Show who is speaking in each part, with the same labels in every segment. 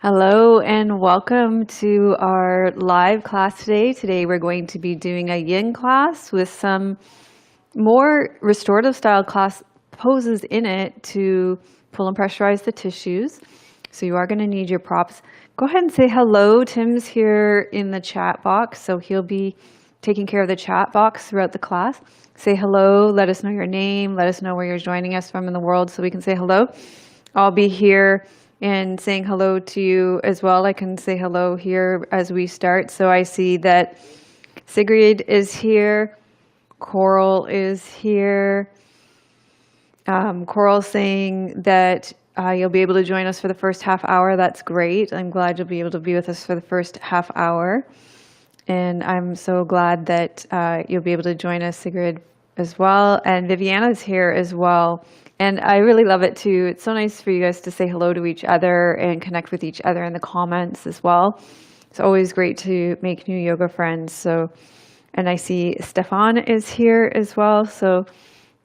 Speaker 1: Hello and welcome to our live class today. Today we're going to be doing a yin class with some more restorative style class poses in it to pull and pressurize the tissues. So you are going to need your props. Go ahead and say hello. Tim's here in the chat box, so he'll be taking care of the chat box throughout the class. Say hello, let us know your name, let us know where you're joining us from in the world so we can say hello. I'll be here and saying hello to you as well. I can say hello here as we start. So I see that Sigrid is here, Coral is here. Coral saying that you'll be able to join us for the first half hour. That's great. I'm glad you'll be able to be with us for the first half hour. And I'm so glad that you'll be able to join us, Sigrid, as well. And Viviana's here as well. And I really love it too. It's so nice for you guys to say hello to each other and connect with each other in the comments as well. It's always great to make new yoga friends. So, and I see Stefan is here as well. So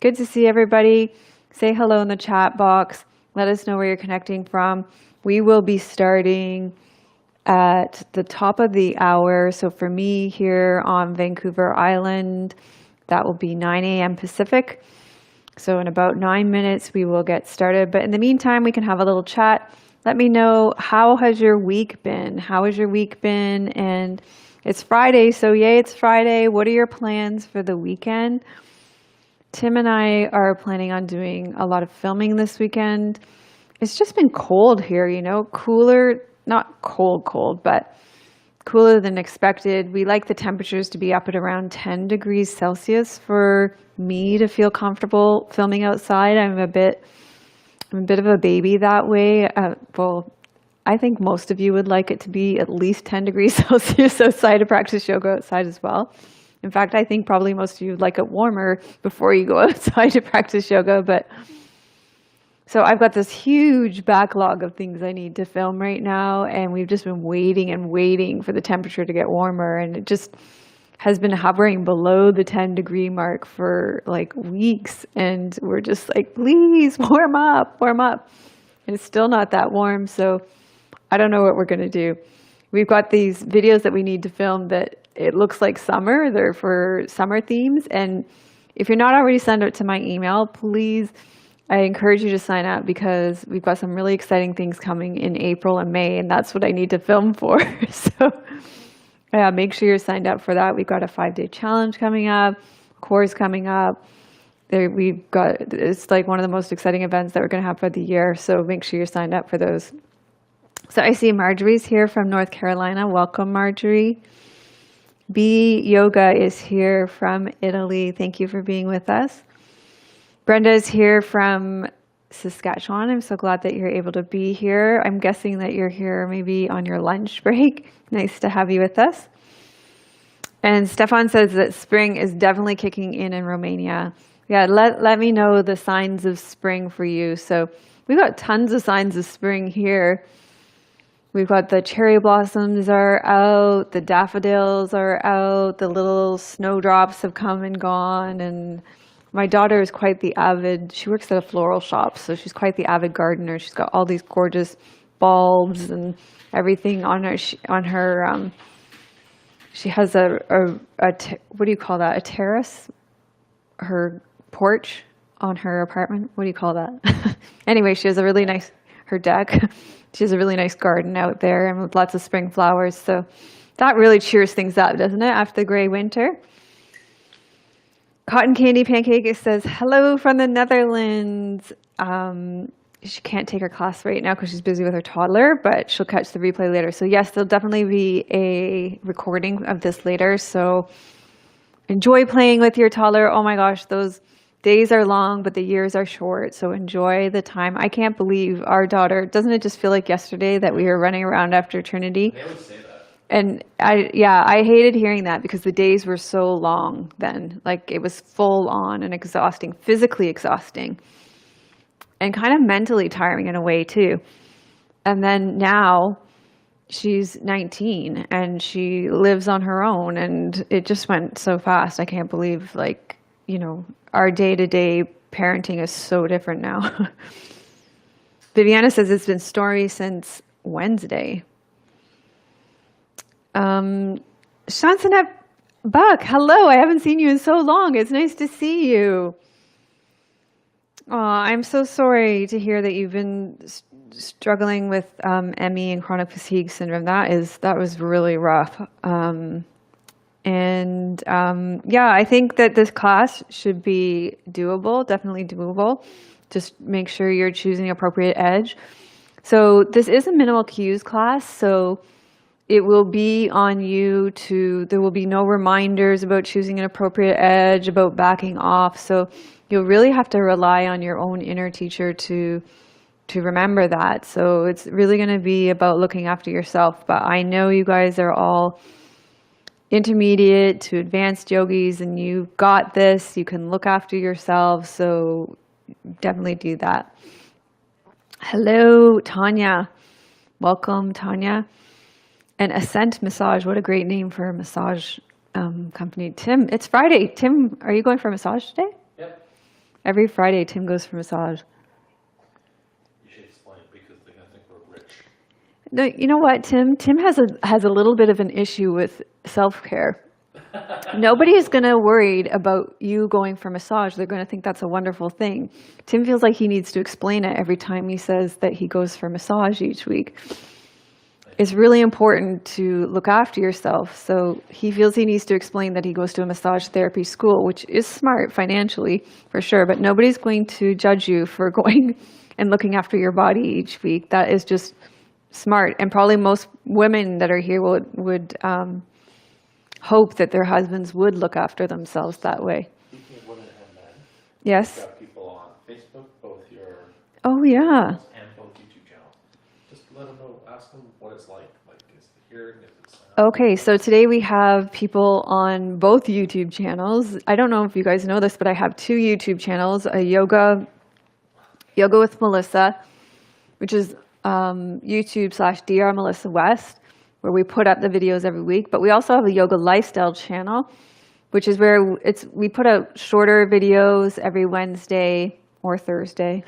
Speaker 1: good to see everybody. Say hello in the chat box. Let us know where you're connecting from. We will be starting at the top of the hour. So for me here on Vancouver Island, that will be 9 a.m. Pacific. So in about 9 minutes, we will get started. But in the meantime, we can have a little chat. Let me know, how has your week been? How has your week been? And it's Friday, so yay, it's Friday. What are your plans for the weekend? Tim and I are planning on doing a lot of filming this weekend. It's just been cold here, you know, cooler, not cold, but cooler than expected. We like the temperatures to be up at around 10 degrees Celsius for me to feel comfortable filming outside. I'm a bit of a baby that way. Well, I think most of you would like it to be at least 10 degrees Celsius outside to practice yoga outside as well. In fact, I think probably most of you would like it warmer before you go outside to practice yoga. But so I've got this huge backlog of things I need to film right now, and we've just been waiting and waiting for the temperature to get warmer, and it just has been hovering below the 10-degree mark for like weeks, and we're just like, please warm up. And it's still not that warm, so I don't know what we're gonna do. We've got these videos that we need to film that it looks like summer. They're for summer themes, and if you're not already signed up to my email, please, I encourage you to sign up, because we've got some really exciting things coming in April and May, and that's what I need to film for. So make sure you're signed up for that. We've got a 5-day challenge coming up, course coming up. It's like one of the most exciting events that we're going to have for the year. So make sure you're signed up for those. So I see Marjorie's here from North Carolina. Welcome, Marjorie. B Yoga is here from Italy. Thank you for being with us. Brenda is here from Saskatchewan. I'm so glad that you're able to be here. I'm guessing that you're here maybe on your lunch break. Nice to have you with us. And Stefan says that spring is definitely kicking in Romania. Yeah, let me know the signs of spring for you. So we've got tons of signs of spring here. We've got the cherry blossoms are out, the daffodils are out, the little snowdrops have come and gone, and my daughter is quite the avid, she works at a floral shop, so she's quite the avid gardener. She's got all these gorgeous bulbs and everything on her. She has what do you call that? A terrace? Her porch on her apartment? What do you call that? Anyway, she has a really nice, her deck. She has a really nice garden out there and with lots of spring flowers. So that really cheers things up, doesn't it, after the gray winter? Cotton Candy Pancake says, hello from the Netherlands. She can't take her class right now because she's busy with her toddler, but she'll catch the replay later. So yes, there'll definitely be a recording of this later. So enjoy playing with your toddler. Oh my gosh, those days are long, but the years are short. So enjoy the time. I can't believe our daughter, doesn't it just feel like yesterday that we were running around after Trinity?
Speaker 2: They would say that.
Speaker 1: And I hated hearing that because the days were so long then. Like it was full on and exhausting, physically exhausting, and kind of mentally tiring in a way too. And then now she's 19 and she lives on her own, and it just went so fast. I can't believe, like, you know, our day-to-day parenting is so different now. Viviana says it's been stormy since Wednesday. Shansanep Buck, hello. I haven't seen you in so long. It's nice to see you. I'm so sorry to hear that you've been struggling with ME and chronic fatigue syndrome. That was really rough. Yeah, I think that this class should be doable, definitely doable. Just make sure you're choosing appropriate edge. So this is a minimal cues class, so it will be on you there will be no reminders about choosing an appropriate edge, about backing off. So you'll really have to rely on your own inner teacher to remember that. So it's really going to be about looking after yourself. But I know you guys are all intermediate to advanced yogis and you got this. You can look after yourselves. So definitely do that. Hello, Tanya. Welcome, Tanya. And Ascent Massage, what a great name for a massage company. Tim, it's Friday. Tim, are you going for a massage today?
Speaker 2: Yep.
Speaker 1: Every Friday, Tim goes for massage.
Speaker 2: You should explain it because they're going to think we're rich.
Speaker 1: No, you know what, Tim? Tim has a little bit of an issue with self-care. Nobody is going to worried about you going for massage. They're going to think that's a wonderful thing. Tim feels like he needs to explain it every time he says that he goes for massage each week. It's really important to look after yourself. So he feels he needs to explain that he goes to a massage therapy school, which is smart financially for sure, but nobody's going to judge you for going and looking after your body each week. That is just smart. And probably most women that are here would hope that their husbands would look after themselves that way.
Speaker 2: Speaking of women and men,
Speaker 1: yes.
Speaker 2: you've got people on Facebook, both your
Speaker 1: oh yeah
Speaker 2: and both YouTube channels. Just let them know, ask them what it's like is the hearing, is it
Speaker 1: Okay, so today we have people on both YouTube channels. I don't know if you guys know this, but I have two YouTube channels, a Yoga with Melissa, which is YouTube/Dr. Melissa West, where we put up the videos every week. But we also have a yoga lifestyle channel, which is where we put out shorter videos every Wednesday or Thursday.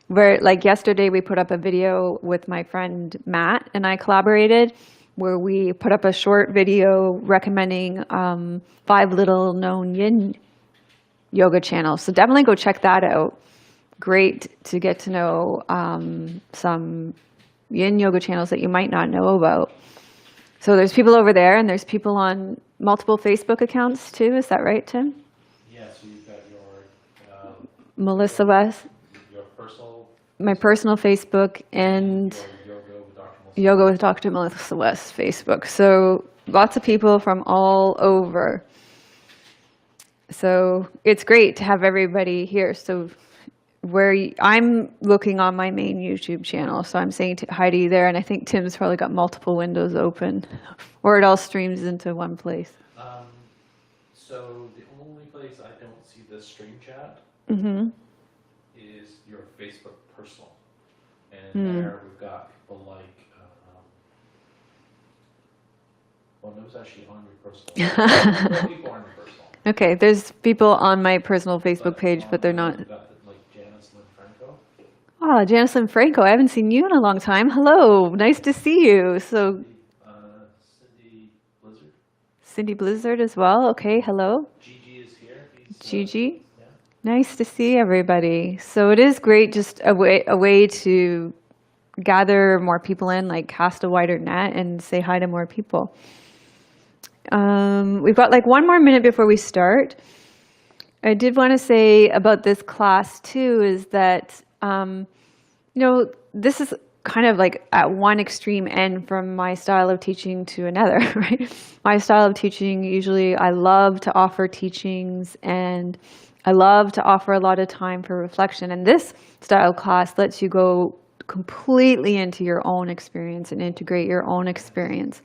Speaker 1: Where, like yesterday, we put up a video with my friend Matt and I collaborated, where we put up a short video recommending 5 little known yin yoga channels. So definitely go check that out. Great to get to know some yin yoga channels that you might not know about. So there's people over there, and there's people on multiple Facebook accounts too. Is that right, Tim?
Speaker 2: Yeah, so you've got your
Speaker 1: Melissa West,
Speaker 2: your personal,
Speaker 1: my personal Facebook, and
Speaker 2: your
Speaker 1: Yoga with Dr. Melissa West Facebook. So lots of people from all over. So it's great to have everybody here. So I'm looking on my main YouTube channel, so I'm saying hi to you there, and I think Tim's probably got multiple windows open, or it all streams into one place.
Speaker 2: So the only place I don't see this stream chat is your Facebook personal, and there we've got people like, well, no, it's actually on your personal. People on your personal.
Speaker 1: Okay, there's people on my personal Facebook page, but they're not. Oh, Janice Lynn Franco, I haven't seen you in a long time. Hello, nice to see you. So,
Speaker 2: Cindy Blizzard.
Speaker 1: Cindy Blizzard as well. Okay, hello.
Speaker 2: Gigi is here.
Speaker 1: Gigi, yeah. Nice to see everybody. So it is great, just a way to gather more people in, like cast a wider net and say hi to more people. We've got like 1 more minute before we start. I did want to say about this class too, is that this is kind of like at one extreme end from my style of teaching to another, right? My style of teaching, usually I love to offer teachings and I love to offer a lot of time for reflection. And this style class lets you go completely into your own experience and integrate your own experience.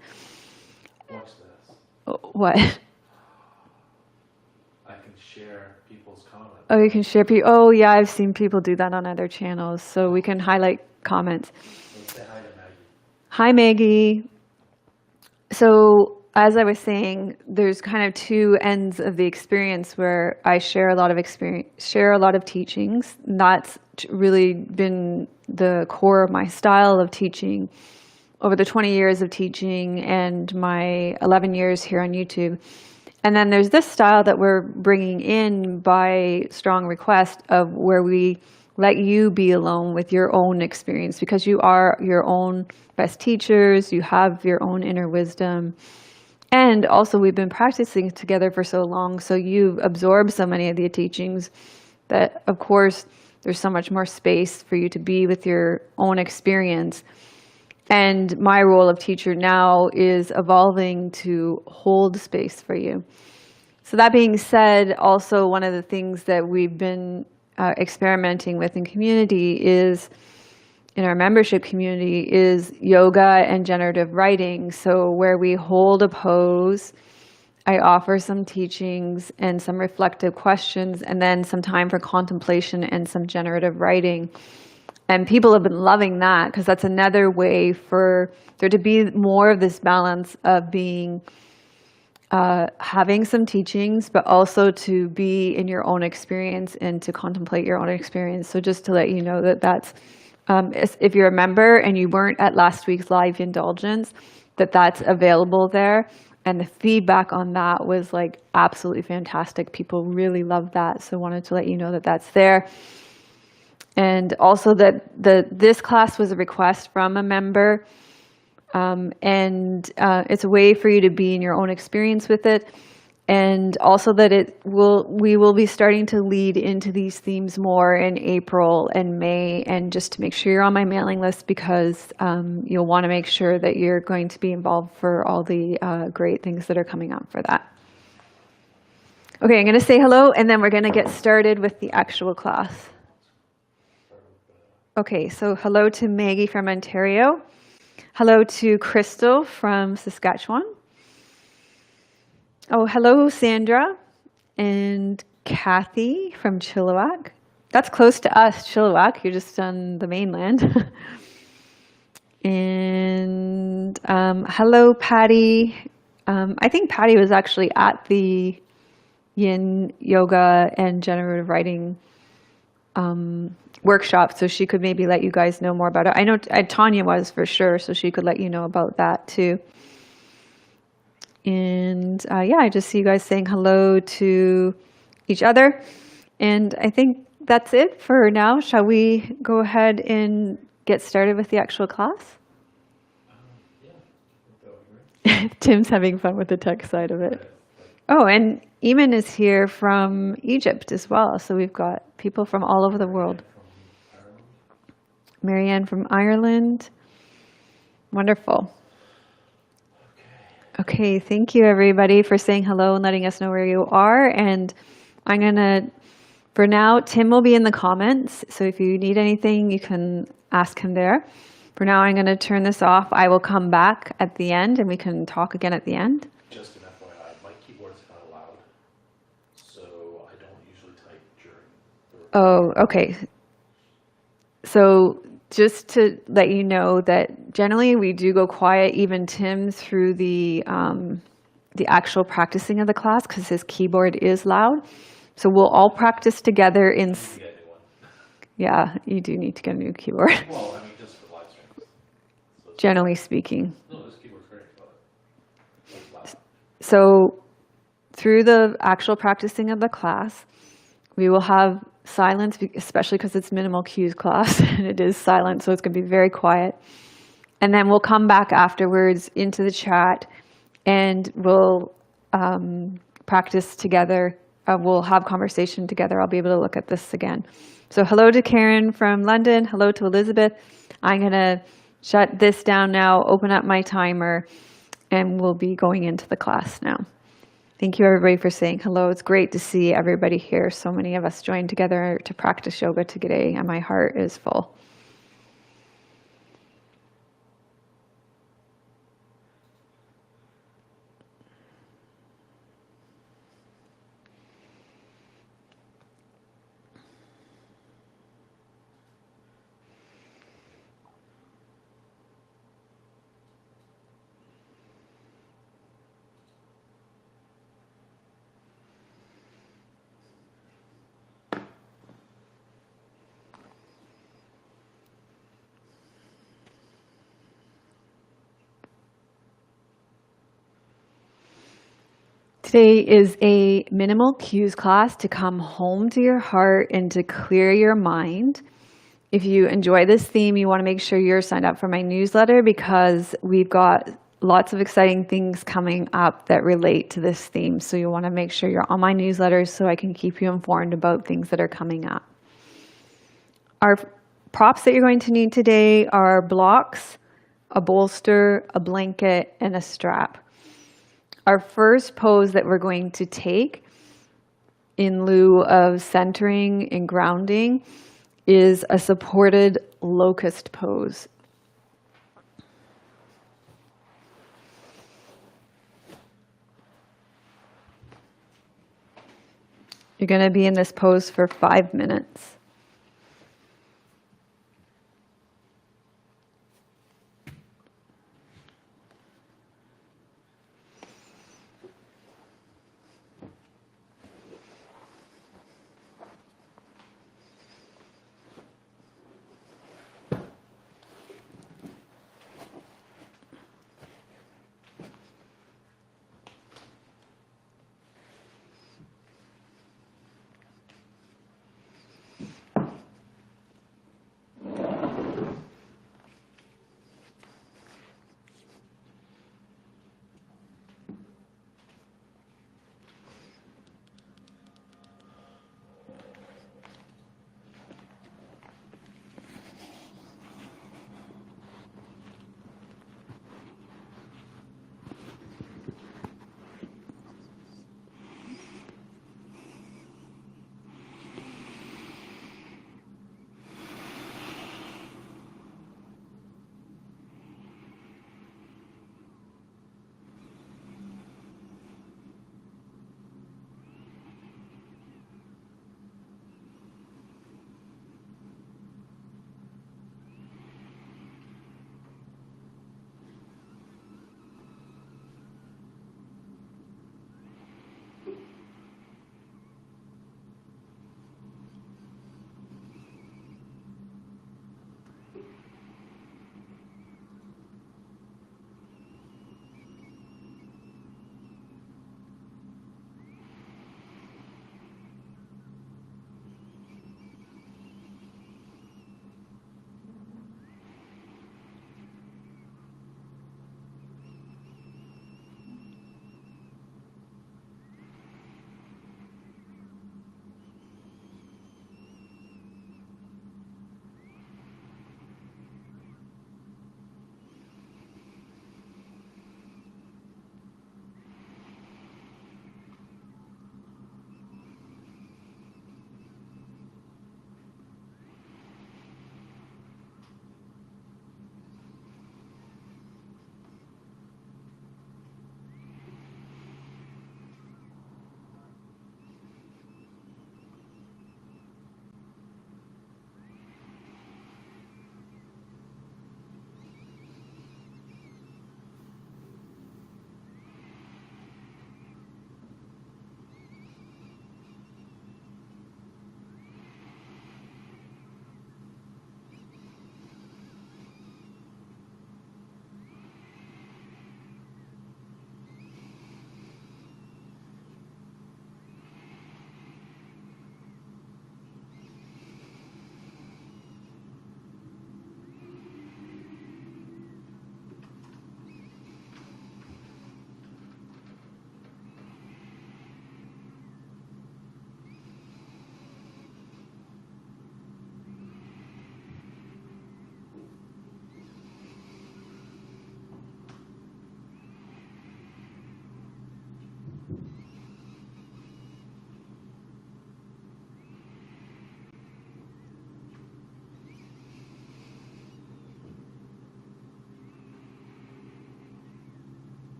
Speaker 2: Watch this.
Speaker 1: What?
Speaker 2: I can share people's comments.
Speaker 1: Oh, you can share people. Oh, yeah, I've seen people do that on other channels. So we can highlight comments.
Speaker 2: So say hi to Maggie.
Speaker 1: Hi, Maggie. So as I was saying, there's kind of 2 ends of the experience where I share a lot of teachings. That's really been the core of my style of teaching over the 20 years of teaching and my 11 years here on YouTube. And then there's this style that we're bringing in by strong request of where we let you be alone with your own experience, because you are your own best teachers, you have your own inner wisdom. And also we've been practicing together for so long, so you've absorbed so many of the teachings that, of course, there's so much more space for you to be with your own experience. And my role of teacher now is evolving to hold space for you. So that being said, also one of the things that we've been experimenting with in community is, in our membership community, is yoga and generative writing. So where we hold a pose, I offer some teachings and some reflective questions, and then some time for contemplation and some generative writing. And people have been loving that, because that's another way for there to be more of this balance of being, having some teachings, but also to be in your own experience and to contemplate your own experience. So just to let you know that that's, if you're a member and you weren't at last week's live indulgence, that's available there. And the feedback on that was like absolutely fantastic. People really loved that. So wanted to let you know that that's there. And also that this class was a request from a member, and it's a way for you to be in your own experience with it, and also that we will be starting to lead into these themes more in April and May, and just to make sure you're on my mailing list, because you'll want to make sure that you're going to be involved for all the great things that are coming up for that. Okay, I'm going to say hello, and then we're going to get started with the actual class. Okay, so hello to Maggie from Ontario. Hello to Crystal from Saskatchewan. Oh, hello, Sandra and Kathy from Chilliwack. That's close to us, Chilliwack. You're just on the mainland. And hello, Patty. I think Patty was actually at the Yin Yoga and Generative Writing workshop, so she could maybe let you guys know more about it. I know Tanya was for sure, so she could let you know about that too. And yeah, I just see you guys saying hello to each other. And I think that's it for now. Shall we go ahead and get started with the actual class?
Speaker 2: Yeah.
Speaker 1: Tim's having fun with the tech side of it. Oh, and Eamon is here from Egypt as well. So we've got people from all over the world. Marianne from Ireland. Wonderful. Okay, thank you everybody for saying hello and letting us know where you are. And I'm gonna, for now, Tim will be in the comments. So if you need anything, you can ask him there. For now, I'm gonna turn this off. I will come back at the end and we can talk again at the end.
Speaker 2: Just an FYI, my keyboard's kind of loud, so I don't usually type during the recording.
Speaker 1: Oh, okay. So just to let you know that generally we do go quiet, even Tim, through the actual practicing of the class, because his keyboard is loud. So we'll all practice together in.
Speaker 2: You get a new one.
Speaker 1: Yeah, you do need to get a new keyboard.
Speaker 2: Well, I mean, just for live streams. So
Speaker 1: Generally speaking.
Speaker 2: no, this keyboard's great, but it's loud.
Speaker 1: So through the actual practicing of the class, we will have silence, especially because it's minimal cues class and it is silent, so it's going to be very quiet. And then we'll come back afterwards into the chat and we'll practice together. We'll have conversation together. I'll be able to look at this again. So hello to Karen from London. Hello to Elizabeth. I'm going to shut this down now, open up my timer, and we'll be going into the class now. Thank you everybody for saying hello. It's great to see everybody here. So many of us joined together to practice yoga today, and my heart is full. Today is a minimal cues class to come home to your heart and to clear your mind. If you enjoy this theme, you want to make sure you're signed up for my newsletter because we've got lots of exciting things coming up that relate to this theme. So you want to make sure you're on my newsletter so I can keep you informed about things that are coming up. Our props that you're going to need today are blocks, a bolster, a blanket, and a strap. Our first pose that we're going to take in lieu of centering and grounding is a supported locust pose. You're going to be in this pose for 5 minutes.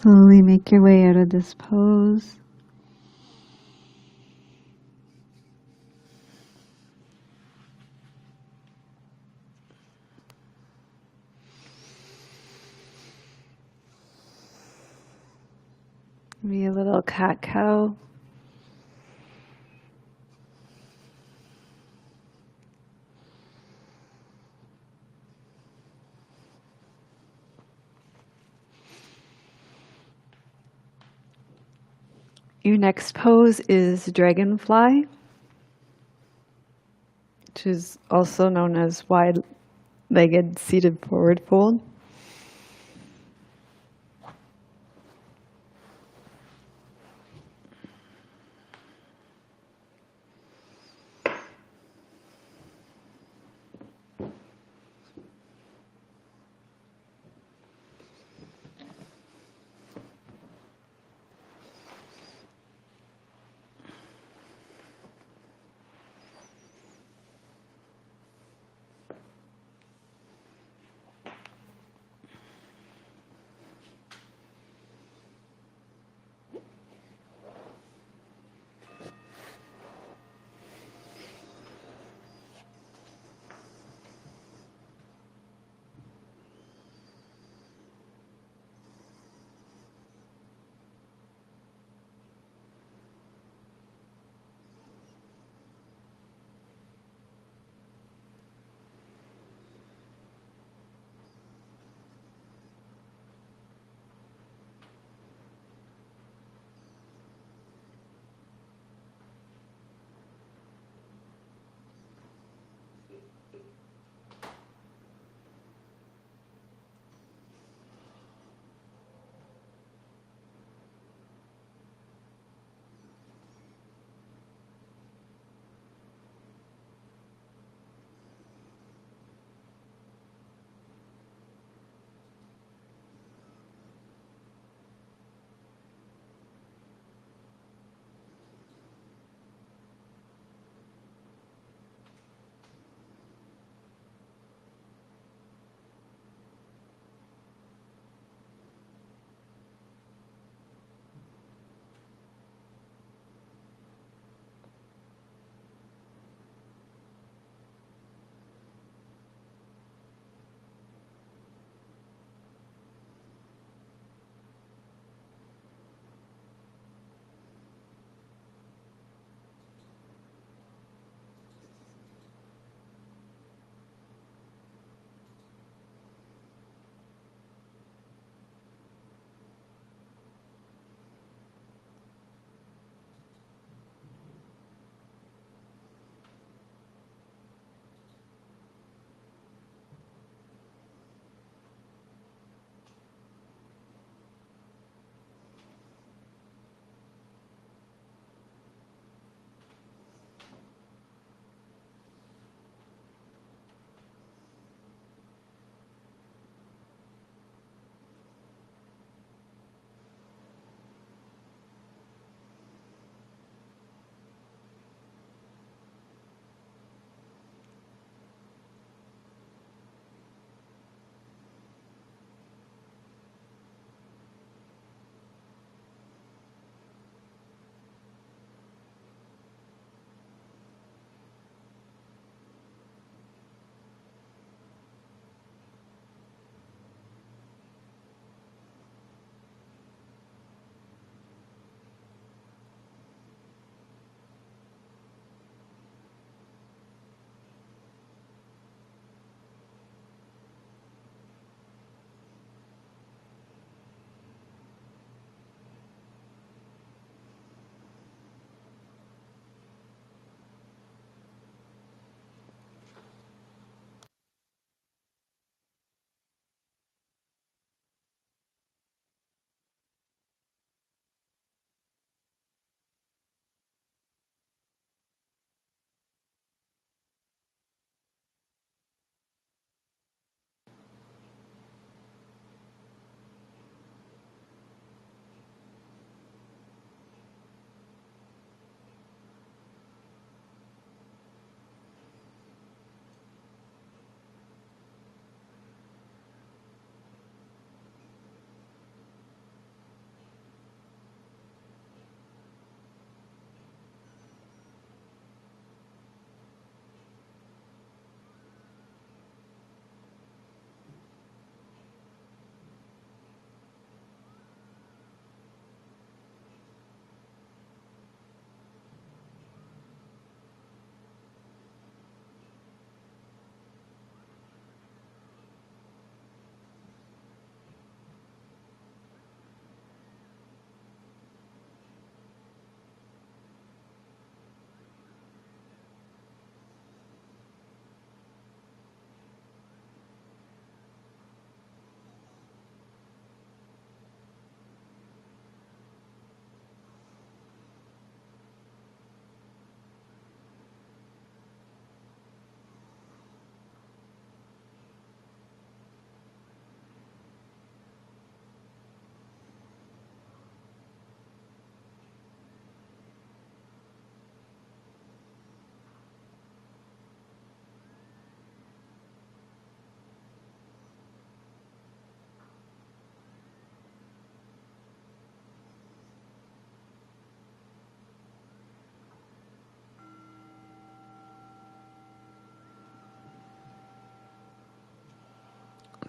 Speaker 1: Slowly make your way out of this pose. Be a little cat-cow. Your next pose is Dragonfly, which is also known as wide-legged seated forward fold.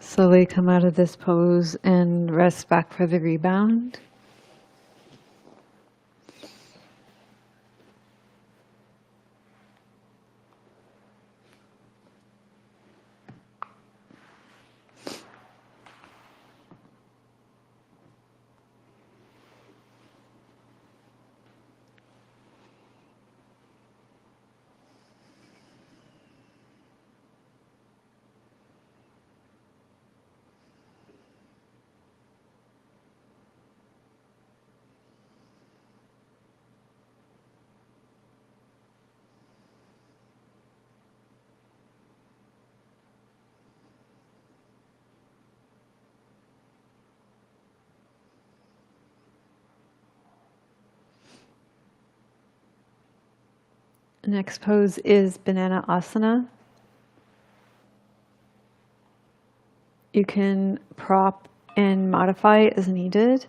Speaker 1: Slowly come out of this pose and rest back for the rebound. Next pose is banana asana. You can prop and modify as needed.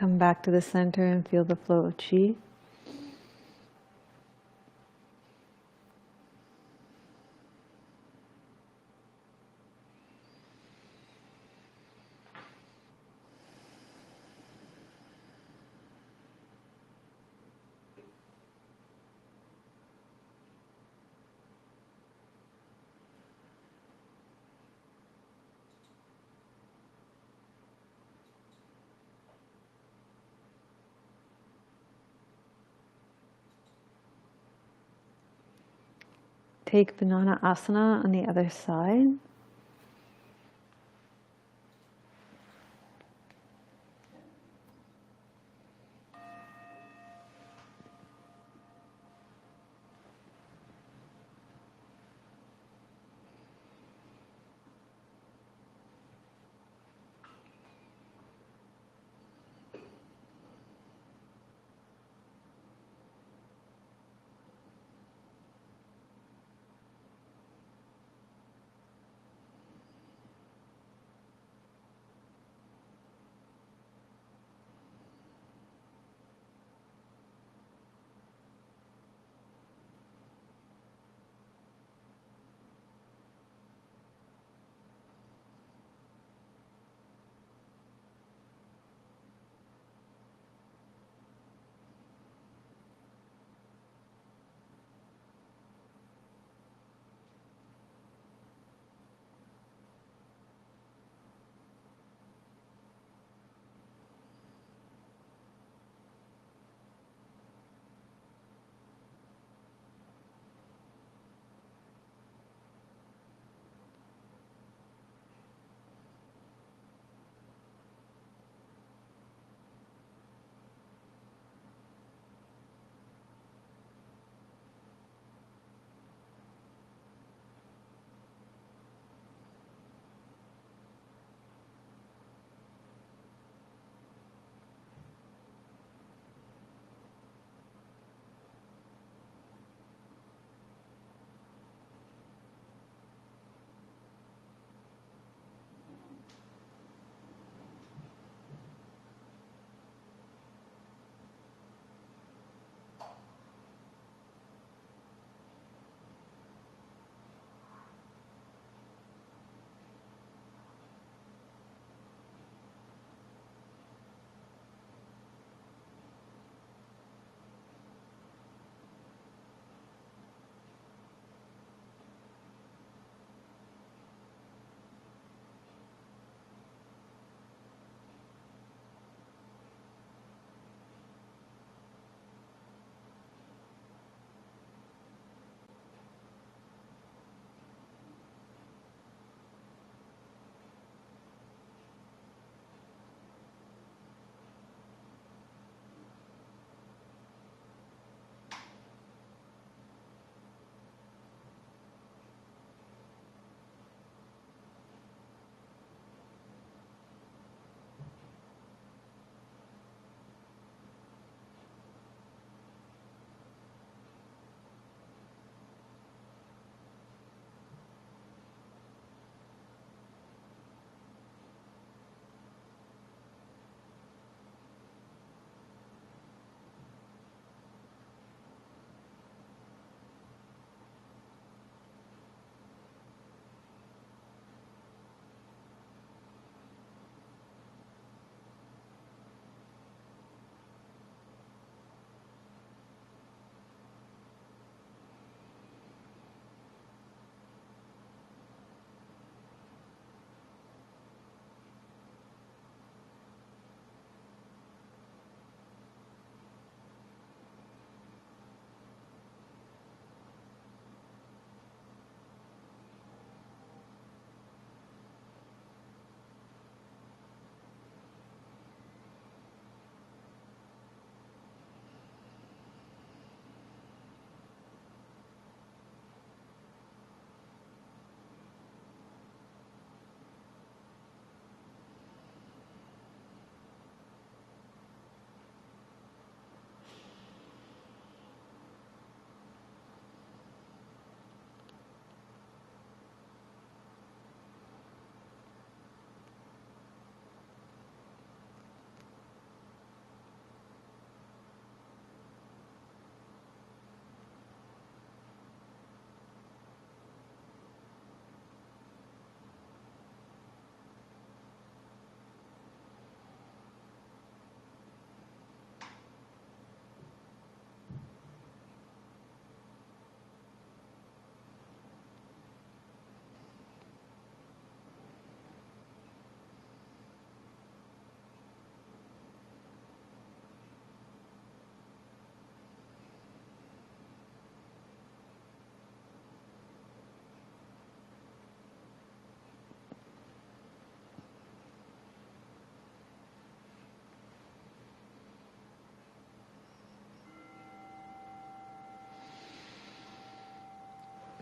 Speaker 1: Come back to the center and feel the flow of chi. Take banana asana on the other side.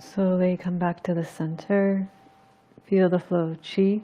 Speaker 1: Slowly come back to the center. Feel the flow of chi.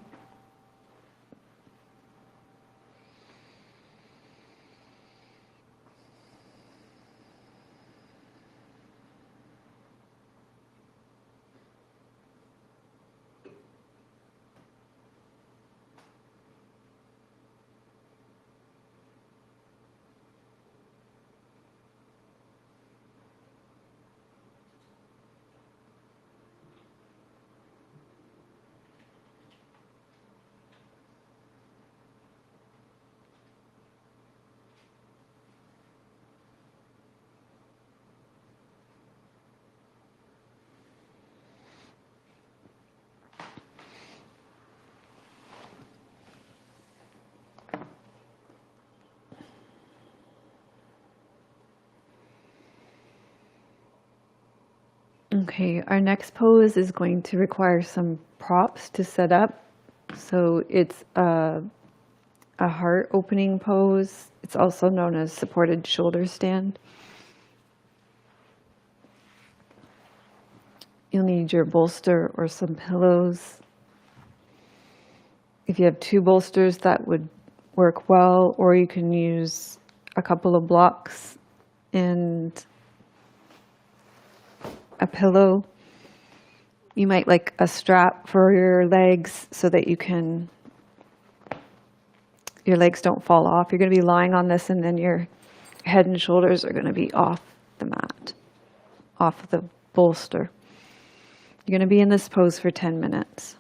Speaker 1: Okay, our next pose is going to require some props to set up. So it's a heart opening pose. It's also known as supported shoulder stand. You'll need your bolster or some pillows. If you have two bolsters, that would work well, or you can use a couple of blocks and a pillow. You might like a strap for your legs so that your legs don't fall off. You're going to be lying on this, and then your head and shoulders are going to be off the mat, off the bolster. You're going to be in this pose for 10 minutes.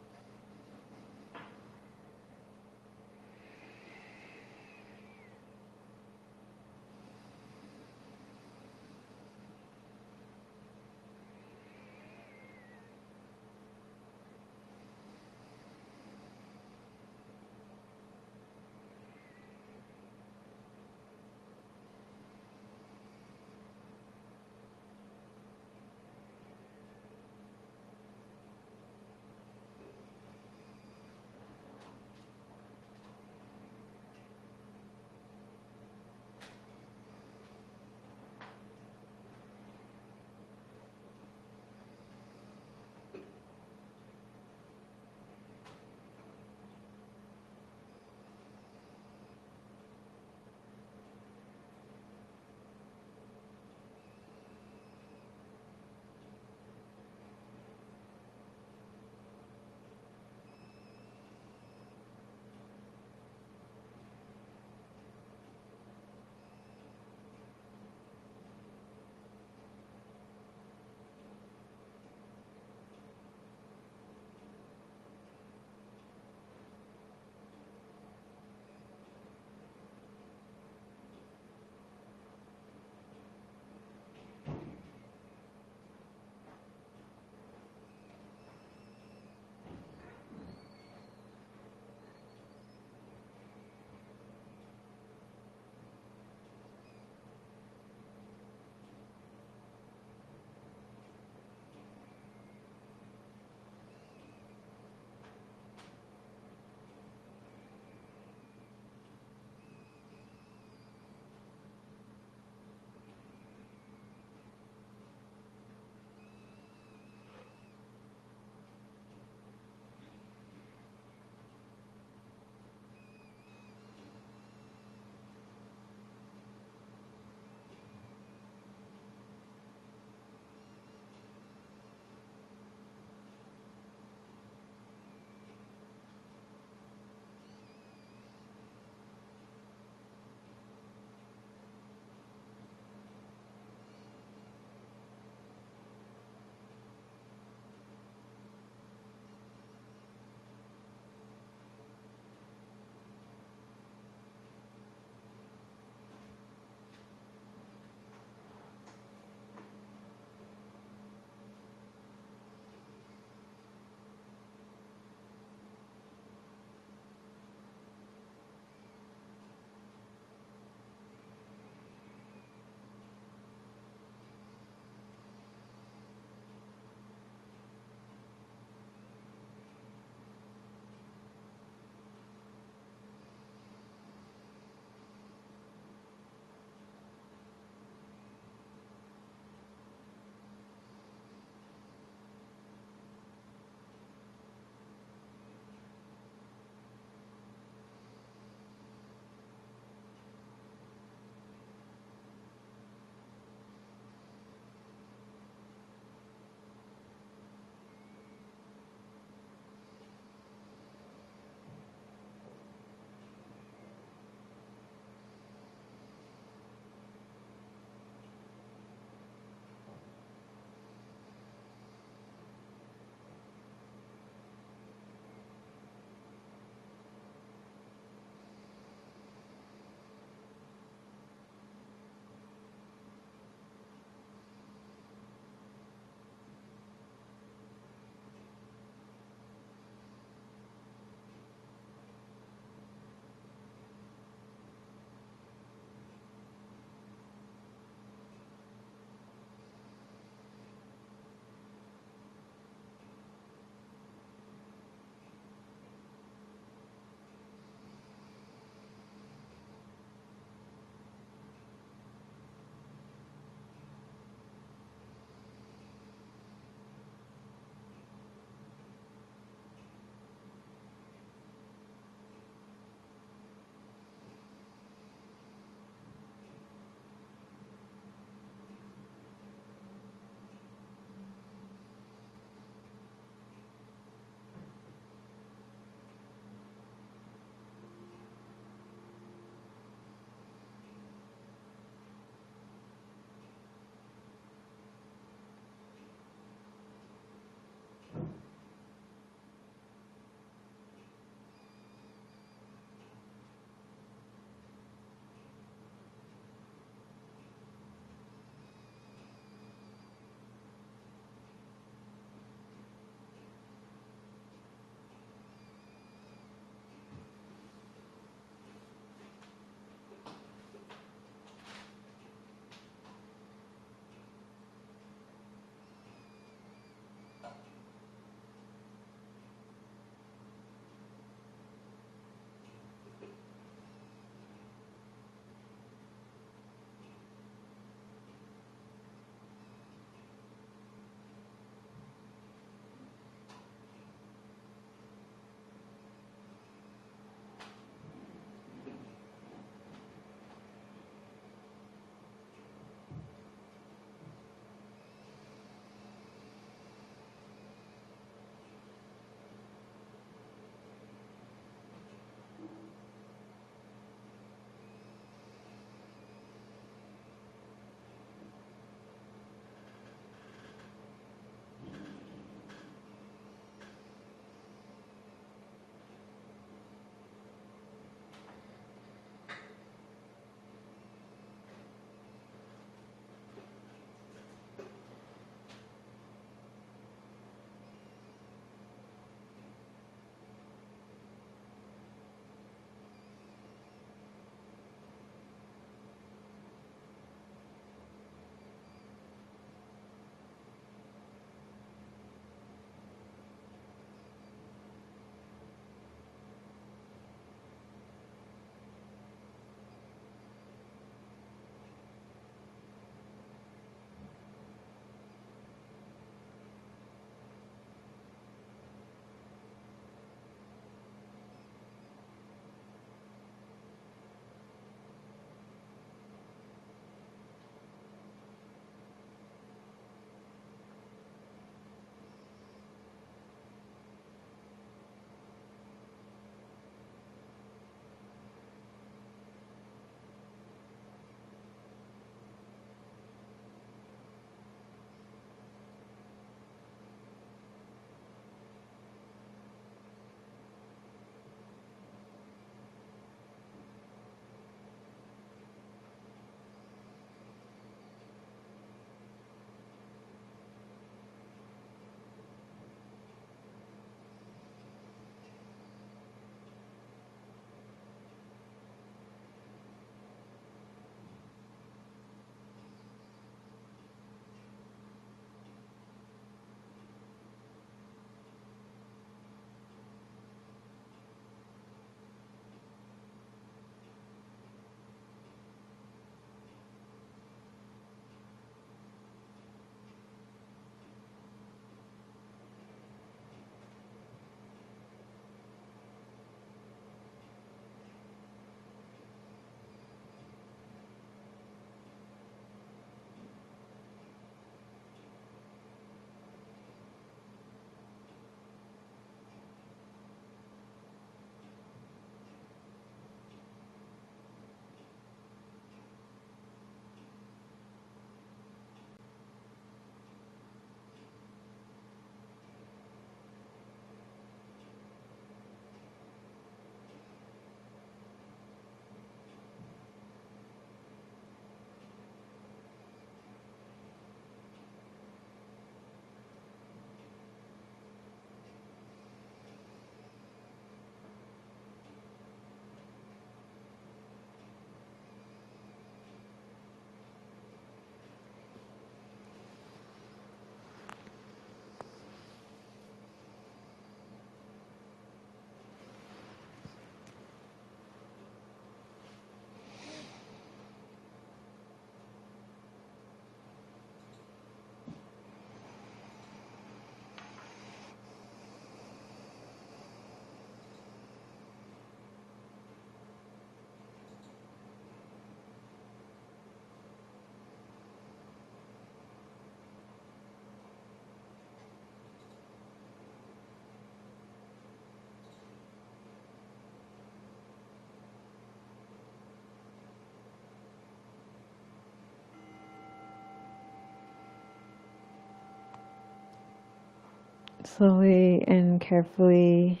Speaker 1: Slowly and carefully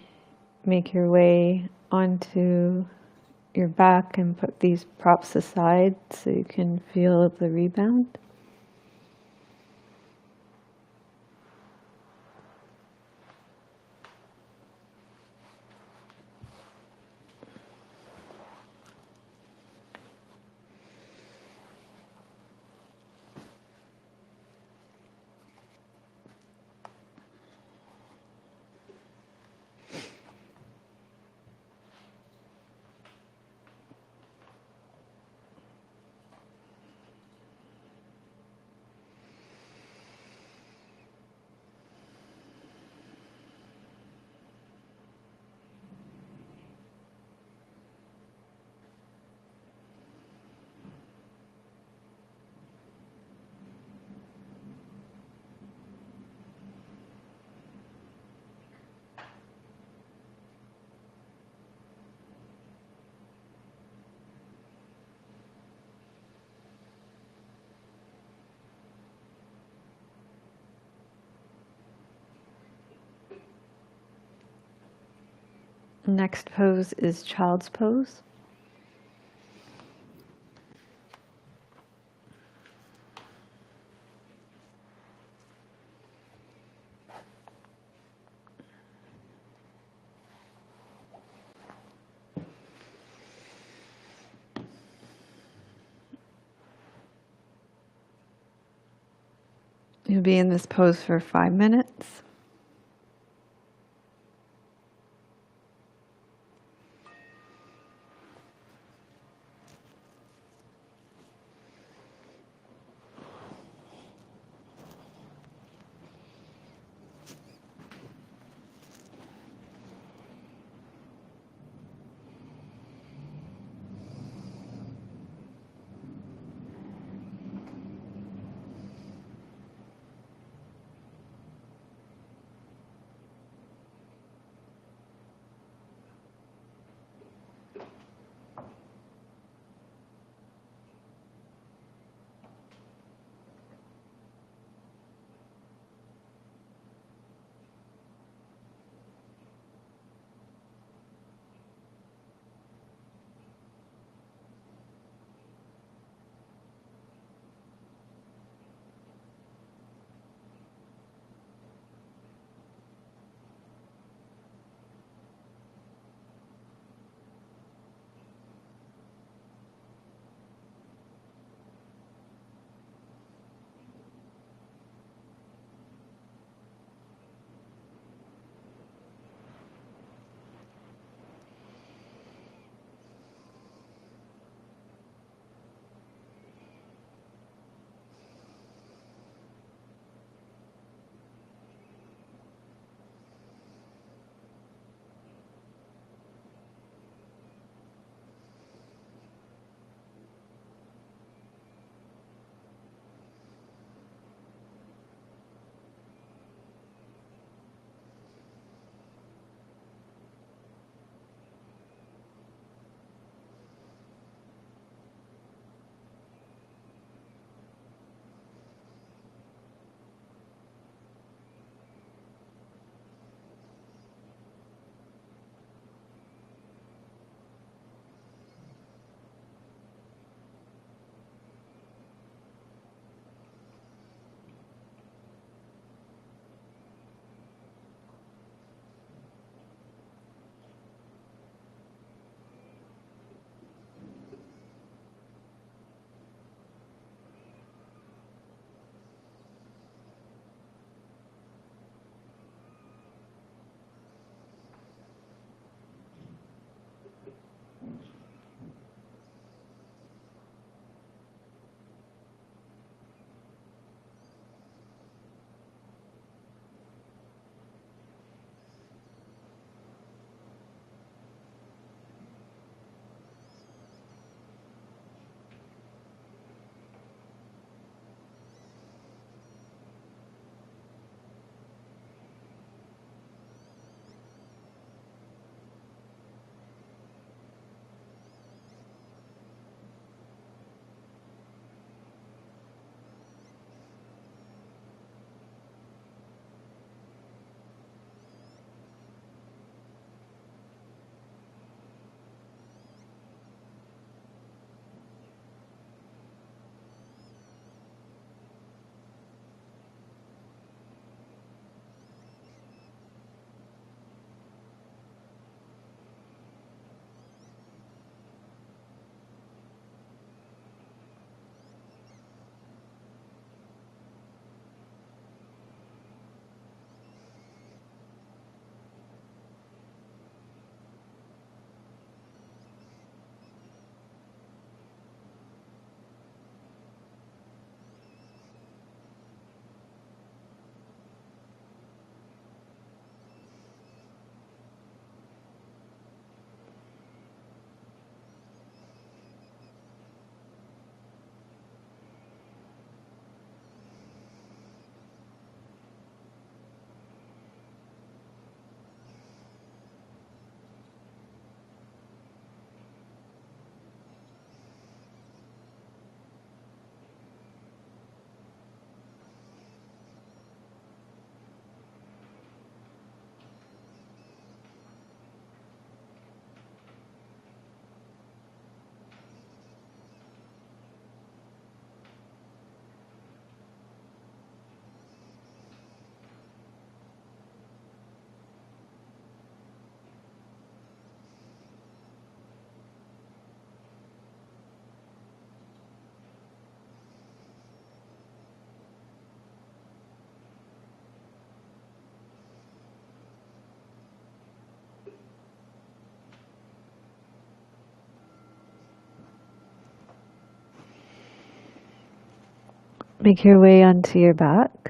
Speaker 1: make your way onto your back and put these props aside so you can feel the rebound. Next pose is child's pose. You'll be in this pose for 5 minutes. Make your way onto your back.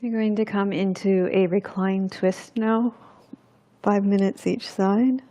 Speaker 1: You're going to come into a reclined twist now, 5 minutes each side.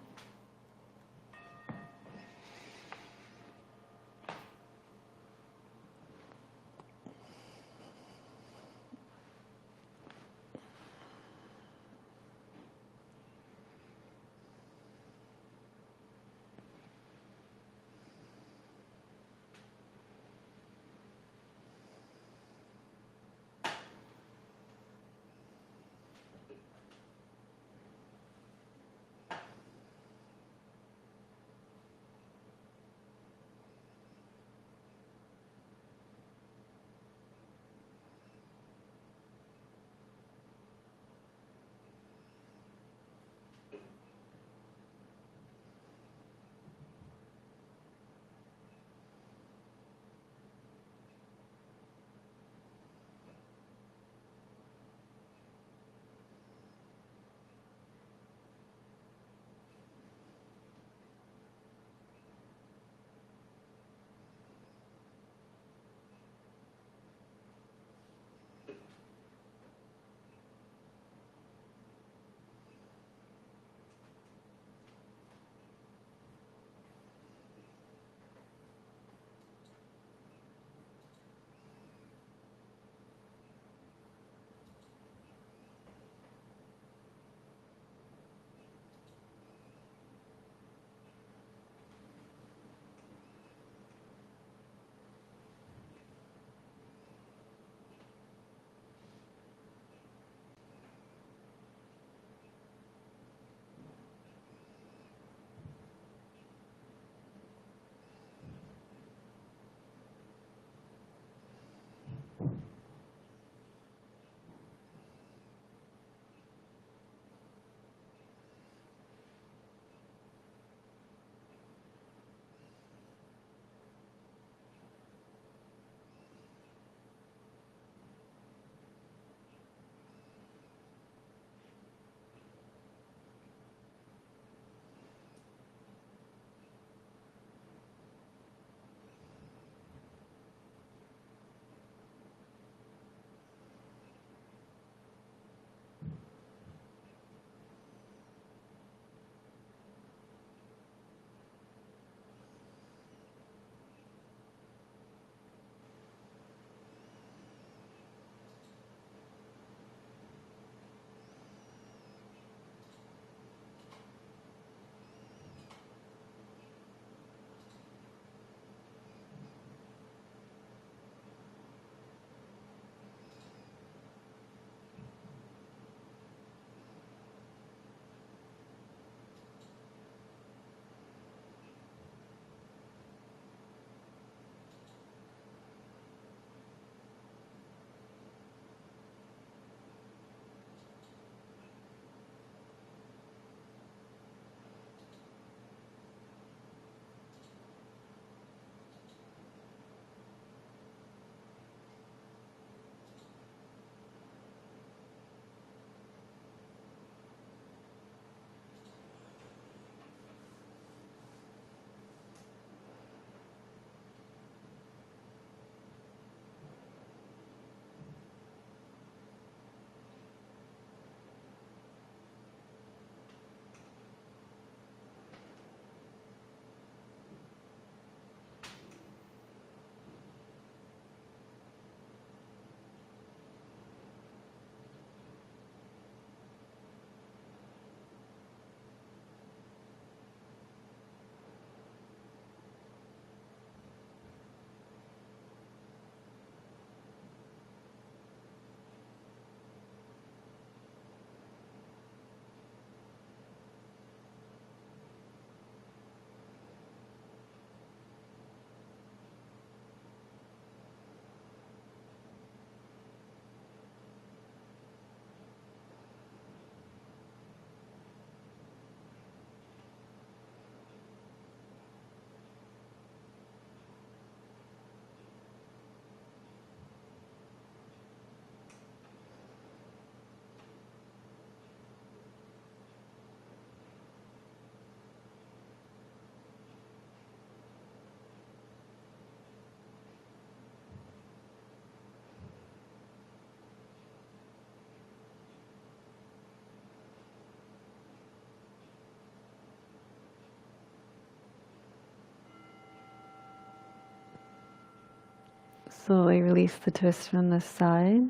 Speaker 1: Slowly release the twist from this side.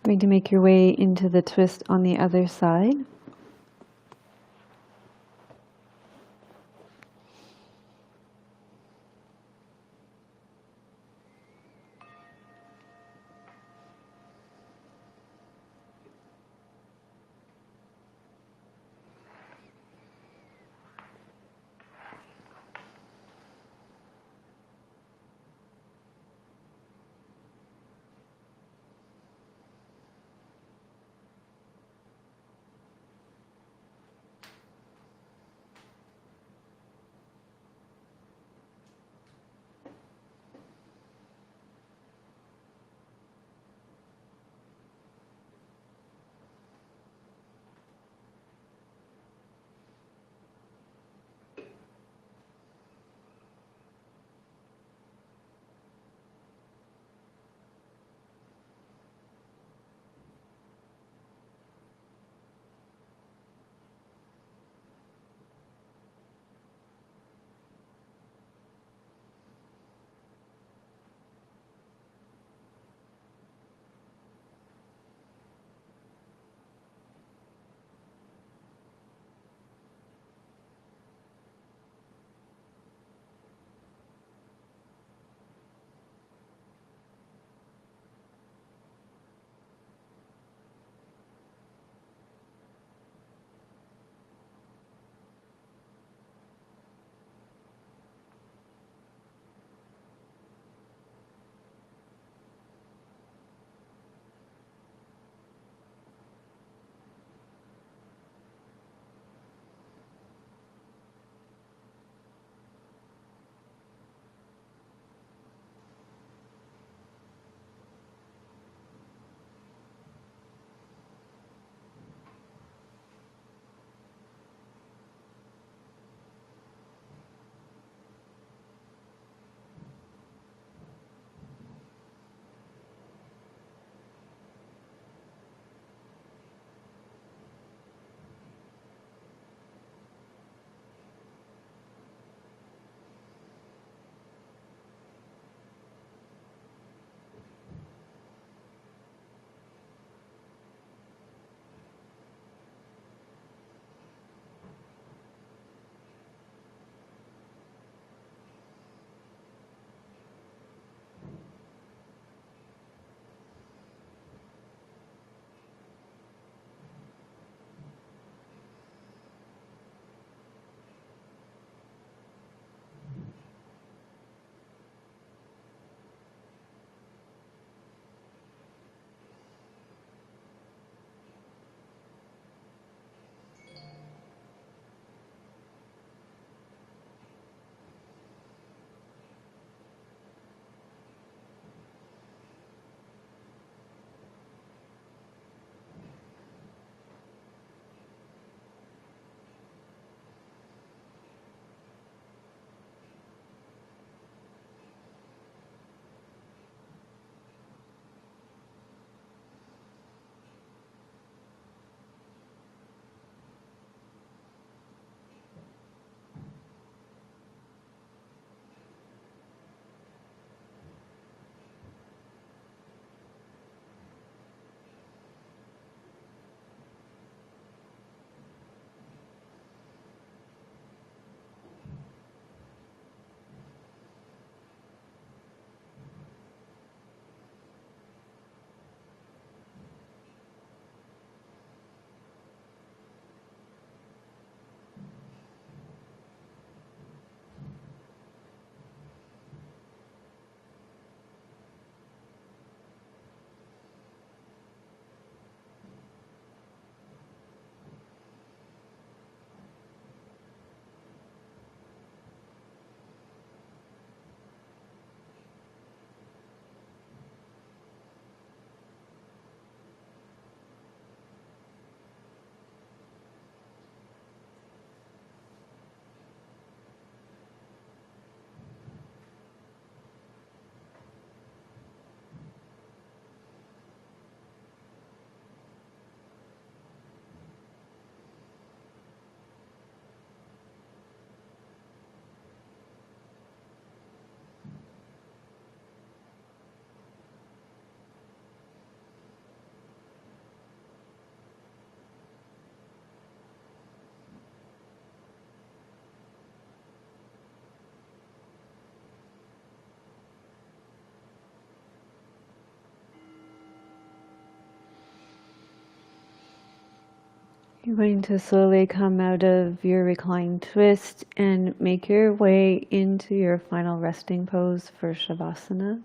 Speaker 1: Going to make your way into the twist on the other side. You're going to slowly come out of your reclined twist and make your way into your final resting pose for Savasana.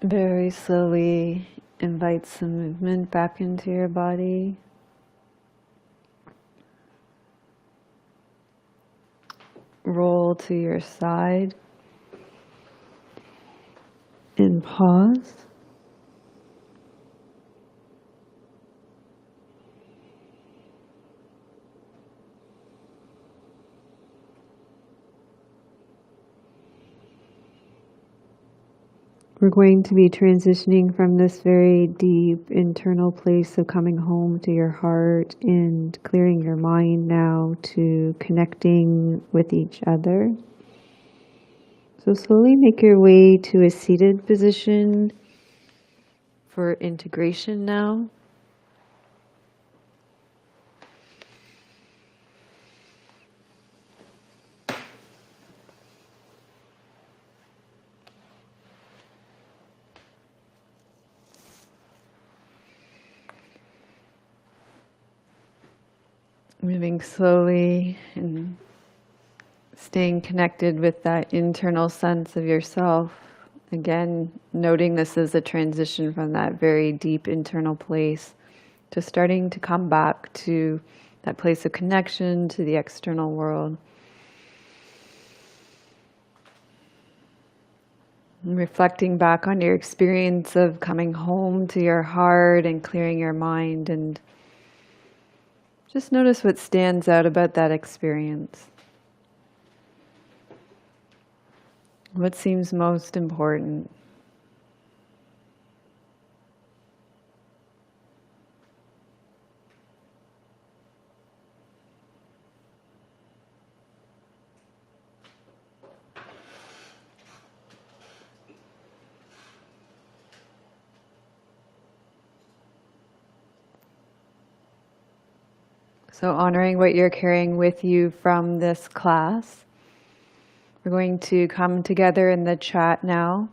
Speaker 1: Very slowly invite some movement back into your body. Roll to your side and pause. We're going to be transitioning from this very deep internal place of coming home to your heart and clearing your mind now to connecting with each other. So slowly make your way to a seated position for integration now. Moving slowly and staying connected with that internal sense of yourself. Again, noting this as a transition from that very deep internal place to starting to come back to that place of connection to the external world. And reflecting back on your experience of coming home to your heart and clearing your mind, and just notice what stands out about that experience. What seems most important? So honoring what you're carrying with you from this class. We're going to come together in the chat now.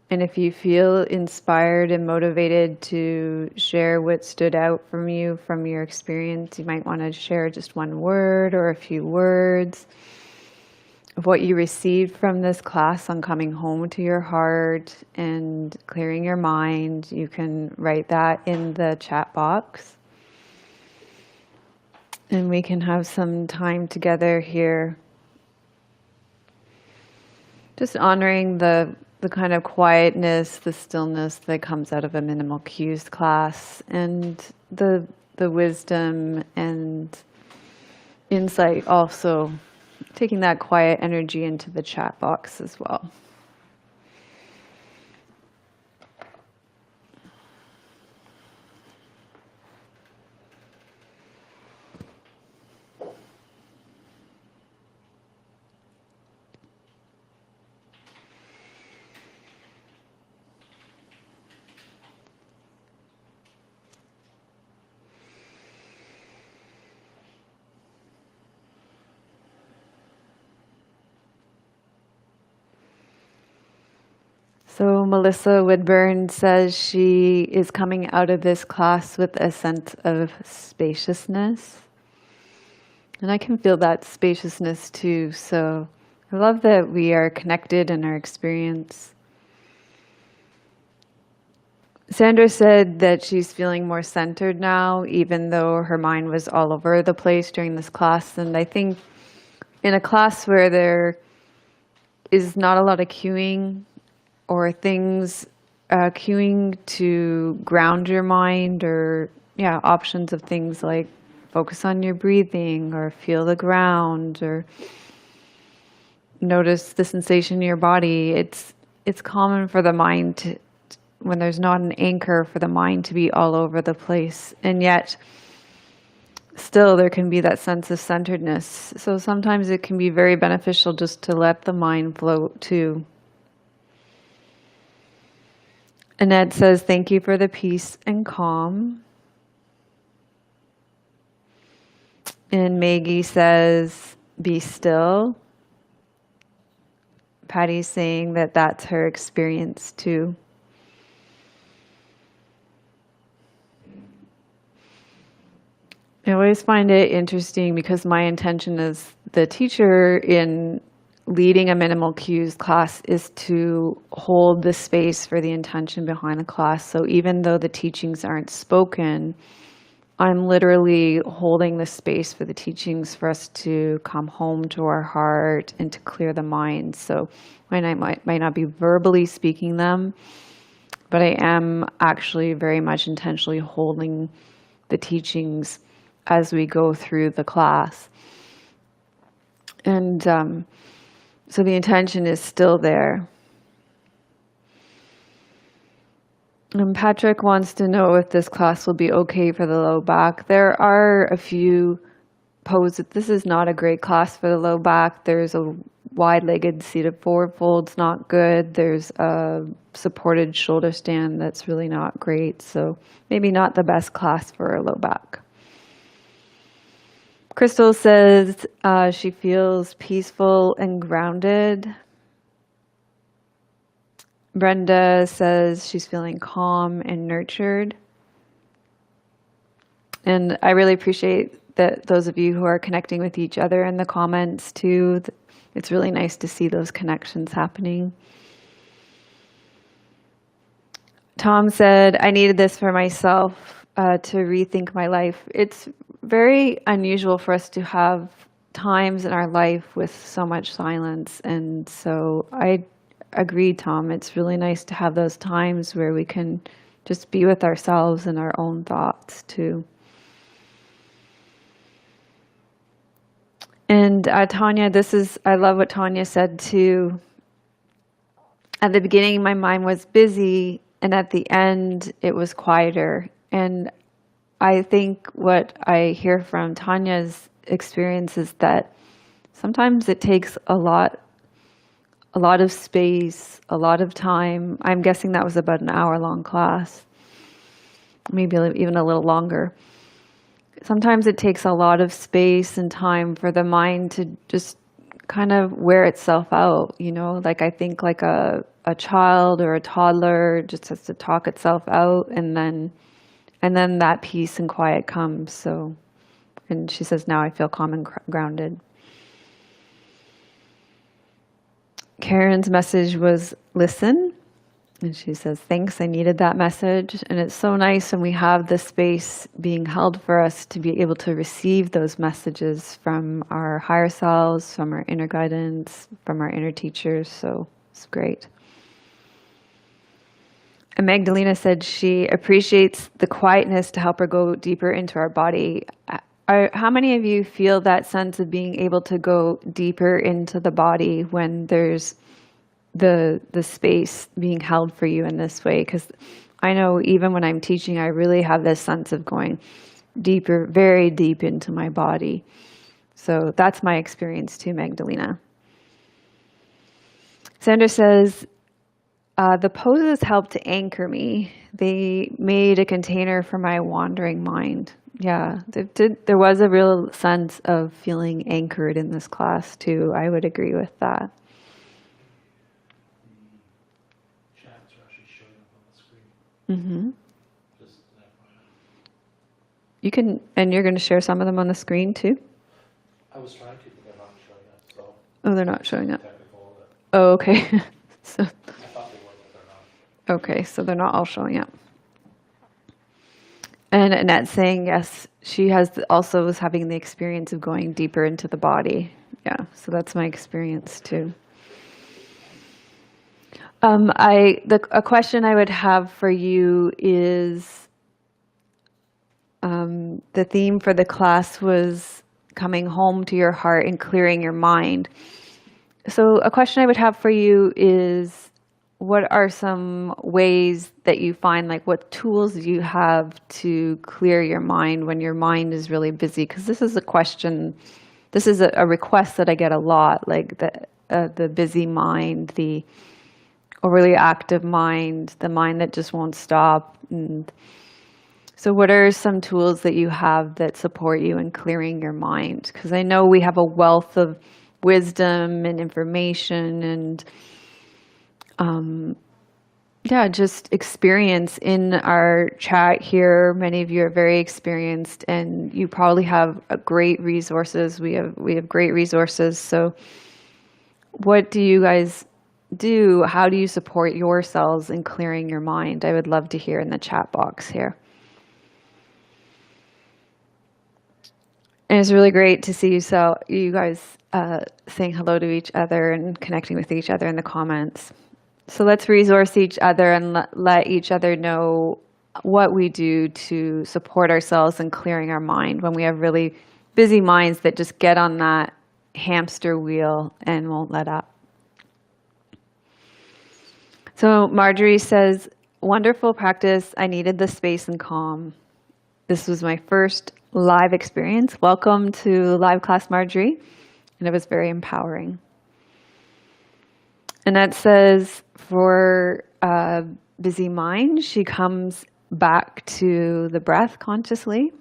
Speaker 1: And if you feel inspired and motivated to share what stood out from you from your experience, you might want to share just one word or a few words of what you received from this class on coming home to your heart and clearing your mind. You can write that in the chat box. And we can have some time together here. Just honoring the kind of quietness, the stillness that comes out of a minimal cues class, and the wisdom and insight also, taking that quiet energy into the chat box as well. So Melissa Woodburn says she is coming out of this class with a sense of spaciousness. And I can feel that spaciousness too. So I love that we are connected in our experience. Sandra said that she's feeling more centered now, even though her mind was all over the place during this class. And I think in a class where there is not a lot of cueing, or things cueing to ground your mind, or options of things like focus on your breathing or feel the ground or notice the sensation in your body. It's common for the mind to, when there's not an anchor, for the mind to be all over the place, and yet still there can be that sense of centeredness. So sometimes it can be very beneficial just to let the mind float too. Annette says, thank you for the peace and calm. And Maggie says, be still. Patty's saying that that's her experience too. I always find it interesting because my intention as the teacher in leading a minimal cues class is to hold the space for the intention behind the class. So even though the teachings aren't spoken, I'm literally holding the space for the teachings for us to come home to our heart and to clear the mind. So when I might not be verbally speaking them, but I am actually very much intentionally holding the teachings as we go through the class. And so the intention is still there. And Patrick wants to know if this class will be okay for the low back. There are a few poses. This is not a great class for the low back. There's a wide-legged seated forward fold's not good. There's a supported shoulder stand that's really not great. So maybe not the best class for a low back. Crystal says she feels peaceful and grounded. Brenda says she's feeling calm and nurtured. And I really appreciate that those of you who are connecting with each other in the comments too. It's really nice to see those connections happening. Tom said, I needed this for myself to rethink my life. It's very unusual for us to have times in our life with so much silence. And so I agree, Tom. It's really nice to have those times where we can just be with ourselves and our own thoughts too. And Tanya, I love what Tanya said too. At the beginning, my mind was busy, and at the end, it was quieter. And I think what I hear from Tanya's experience is that sometimes it takes a lot of space, a lot of time. I'm guessing that was about an hour-long class, maybe even a little longer. Sometimes it takes a lot of space and time for the mind to just kind of wear itself out, you know? Like I think like a child or a toddler just has to talk itself out, and then that peace and quiet comes. So, and she says, now I feel calm and grounded. Karen's message was listen. And she says, thanks, I needed that message. And it's so nice when we have the space being held for us to be able to receive those messages from our higher selves, from our inner guidance, from our inner teachers. So it's great. And Magdalena said she appreciates the quietness to help her go deeper into our body. How many of you feel that sense of being able to go deeper into the body when there's the space being held for you in this way? Because I know even when I'm teaching, I really have this sense of going deeper, very deep into my body. So that's my experience too, Magdalena. Sandra says, the poses helped to anchor me. They made a container for my wandering mind. Yeah, there was a real sense of feeling anchored in this class too. I would agree with that.
Speaker 2: The chats are actually showing up on the screen.
Speaker 1: Mm-hmm.
Speaker 2: Just an FYI.
Speaker 1: You can, and you're going to share some of them on the screen too?
Speaker 2: I was trying to, but they're not showing up. So
Speaker 1: Oh, they're not showing up.
Speaker 2: technical of it.
Speaker 1: Oh, okay. So,
Speaker 2: I thought they were, but they're not.
Speaker 1: okay, so they're not all showing up. And Annette's saying, yes, she also was having the experience of going deeper into the body. Yeah, so that's my experience too. A question I would have for you is, the theme for the class was coming home to your heart and clearing your mind. So a question I would have for you is, what are some ways that you find, like what tools do you have to clear your mind when your mind is really busy? Because this is a question, this is a request that I get a lot, like the busy mind, the overly active mind, the mind that just won't stop. And so what are some tools that you have that support you in clearing your mind? Because I know we have a wealth of wisdom and information and just experience in our chat here. Many of you are very experienced, and you probably have great resources. We have great resources. So what do you guys do? How do you support yourselves in clearing your mind? I would love to hear in the chat box here. And it's really great to see you guys saying hello to each other and connecting with each other in the comments. So let's resource each other and let each other know what we do to support ourselves in clearing our mind when we have really busy minds that just get on that hamster wheel and won't let up. So Marjorie says, wonderful practice. I needed the space and calm. This was my first live experience. Welcome to live class, Marjorie. And it was very empowering. Annette says, for a busy mind, she comes back to the breath consciously.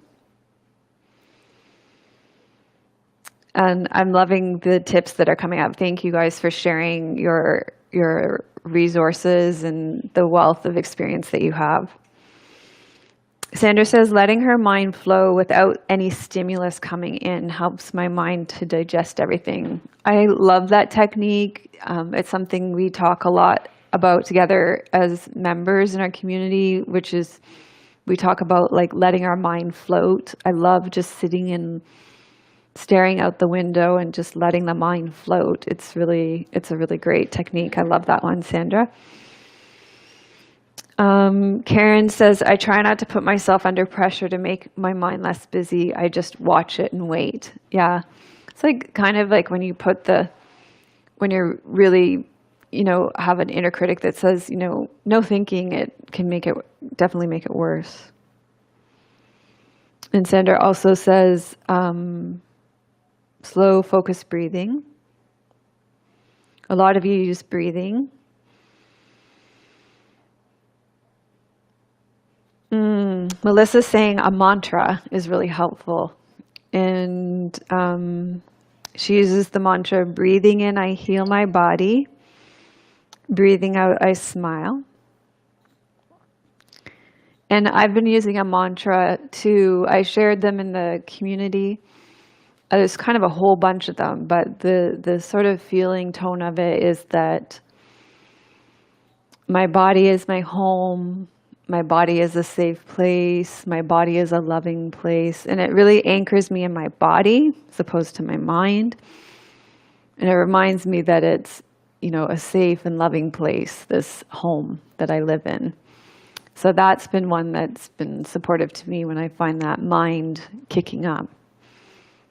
Speaker 1: And I'm loving the tips that are coming up. Thank you guys for sharing your resources and the wealth of experience that you have. Sandra says, letting her mind flow without any stimulus coming in helps my mind to digest everything. I love that technique. It's something we talk a lot about together as members in our community, which is we talk about like letting our mind float. I love just sitting and staring out the window and just letting the mind float. It's a really great technique. I love that one, Sandra. Karen says, I try not to put myself under pressure to make my mind less busy. I just watch it and wait. Yeah. It's like kind of like when when you're really, have an inner critic that says, no thinking, it can definitely make it worse. And Sandra also says, slow, focused breathing. A lot of you use breathing. Melissa's saying a mantra is really helpful. And she uses the mantra, breathing in, I heal my body. Breathing out, I smile. And I've been using a mantra too. I shared them in the community. There's kind of a whole bunch of them, but the sort of feeling tone of it is that my body is my home. My body is a safe place. My body is a loving place. And it really anchors me in my body as opposed to my mind. And it reminds me that it's, a safe and loving place, this home that I live in. So that's been one that's been supportive to me when I find that mind kicking up.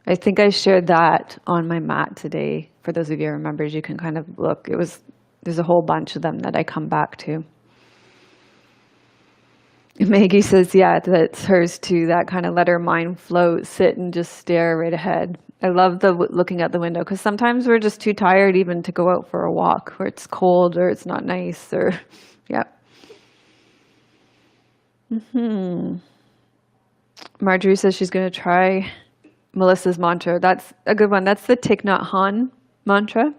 Speaker 1: I think I shared that on my mat today. For those of you who remember, you can kind of look. There's a whole bunch of them that I come back to. Maggie says, yeah, that's hers too. That kind of let her mind float, sit and just stare right ahead. I love looking out the window because sometimes we're just too tired even to go out for a walk or it's cold or it's not nice or, yeah. Marjorie says she's going to try Melissa's mantra. That's a good one. That's the Thich Nhat Hanh mantra.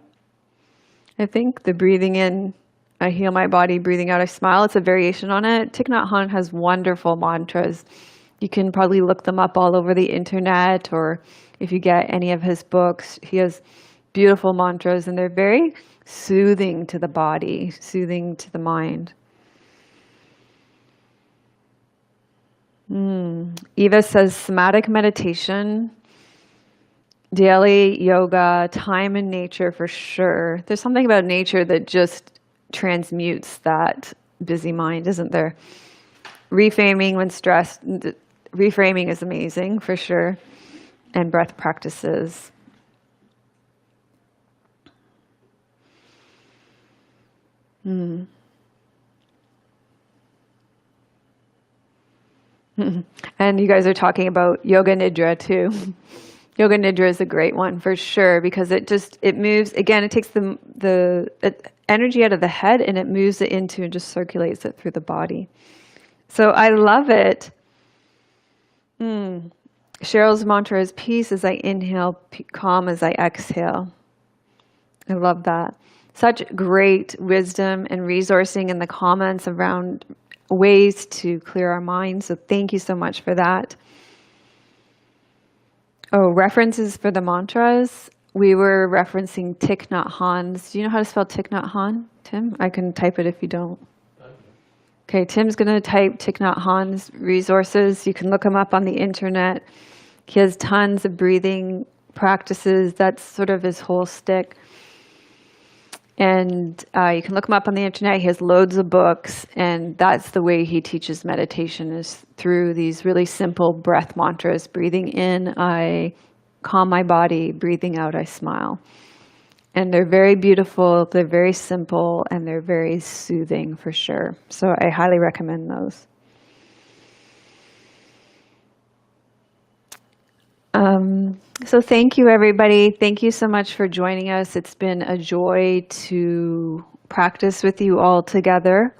Speaker 1: I think the breathing in, I heal my body, breathing out, I smile. It's a variation on it. Thich Nhat Hanh has wonderful mantras. You can probably look them up all over the internet, or if you get any of his books, he has beautiful mantras, and they're very soothing to the body, soothing to the mind. Eva says somatic meditation, daily yoga, time in nature for sure. There's something about nature that just transmutes that busy mind, isn't there? Reframing when stressed. Reframing is amazing for sure. And breath practices. And you guys are talking about yoga nidra too. Yoga nidra is a great one for sure because it moves, again, it takes the energy out of the head and it moves it into and just circulates it through the body. So I love it. Cheryl's mantra is peace as I inhale, calm as I exhale. I love that. Such great wisdom and resourcing in the comments around ways to clear our minds. So thank you so much for that. Oh, references for the mantras. we were referencing Thich Nhat Hanh's. Do you know how to spell Thich Nhat Hanh, Tim? I can type it if you don't. Okay, Tim's going to type Thich Nhat Hanh's resources. You can look him up on the internet. He has tons of breathing practices. That's sort of his whole stick. And you can look him up on the internet. He has loads of books, and that's the way he teaches meditation, is through these really simple breath mantras. Breathing in, I calm my body. Breathing out, I smile. And they're very beautiful, they're very simple, and they're very soothing for sure. So I highly recommend those. So thank you, everybody. Thank you so much for joining us. It's been a joy to practice with you all together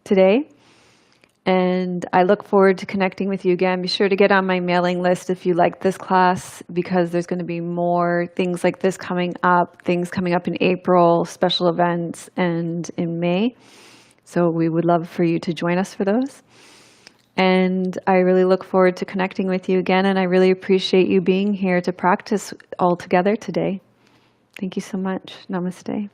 Speaker 1: today. And I look forward to connecting with you again. Be sure to get on my mailing list if you like this class, because there's going to be more things like this coming up, things coming up in April, special events, and in May. So we would love for you to join us for those. And I really look forward to connecting with you again, and I really appreciate you being here to practice all together today. Thank you so much. Namaste.